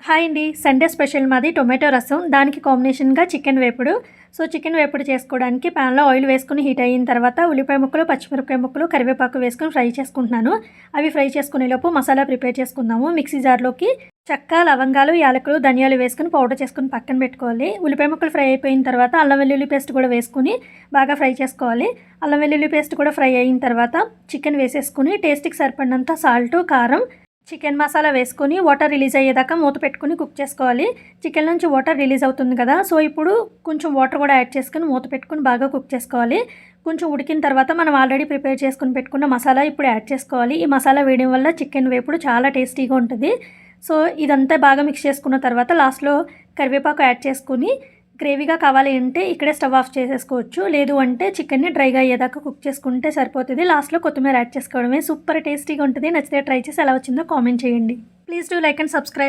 Hi అండి. Sunday special మాది tomato రసం. దానికి కాంబినేషన్‌గా చికెన్ వేపుడు. సో, చికెన్ వేపుడు చేసుకోవడానికి ప్యాన్‌లో ఆయిల్ వేసుకొని హీట్ అయిన తర్వాత ఉల్లిపాయ ముక్కలు, పచ్చిమిరపకాయ ముక్కలు, కరివేపాకు వేసుకొని ఫ్రై చేసుకుంటున్నాను. అవి ఫ్రై చేసుకునేలోపు మసాలా ప్రిపేర్ చేసుకుందాము. మిక్సీ జార్‌లోకి చెక్క, లవంగాలు, యాలకులు, ధనియాలు వేసుకొని పౌడర్ చేసుకొని పక్కన పెట్టుకోవాలి. ఉల్లిపాయ ముక్కలు ఫ్రై అయిపోయిన తర్వాత అల్లం వెల్లుల్లి పేస్ట్ కూడా వేసుకొని బాగా ఫ్రై చేసుకోవాలి. అల్లం వెల్లుల్లి పేస్ట్ కూడా ఫ్రై అయిన తర్వాత చికెన్ వేసేసుకొని టేస్ట్‌కి సరిపడినంత సాల్టు, కారం, చికెన్ మసాలా వేసుకొని వాటర్ రిలీజ్ అయ్యేదాకా మూత పెట్టుకొని కుక్ చేసుకోవాలి. చికెన్ నుంచి వాటర్ రిలీజ్ అవుతుంది కదా, సో ఇప్పుడు కొంచెం వాటర్ కూడా యాడ్ చేసుకొని మూత పెట్టుకొని బాగా కుక్ చేసుకోవాలి. కొంచెం ఉడికిన తర్వాత మనం ఆల్రెడీ ప్రిపేర్ చేసుకుని పెట్టుకున్న మసాలా ఇప్పుడు యాడ్ చేసుకోవాలి. ఈ మసాలా వేయడం వల్ల చికెన్ వేపుడు చాలా టేస్టీగా ఉంటుంది. సో ఇదంతా బాగా మిక్స్ చేసుకున్న తర్వాత లాస్ట్లో కరివేపాకు యాడ్ చేసుకుని గ్రేవీగా కావాలి అంటే ఇక్కడే స్టవ్ ఆఫ్ చేసేసుకోవచ్చు. లేదు అంటే చికెన్ని డ్రైగా అయ్యేదాకా కుక్ చేసుకుంటే సరిపోతుంది. లాస్ట్లో కొత్తిమీర యాడ్ చేసుకోవడమే. సూపర్ టేస్టీగా ఉంటుంది. నచ్చితే ట్రై చేసి ఎలా వచ్చిందో కామెంట్ చేయండి. Please do like and subscribe.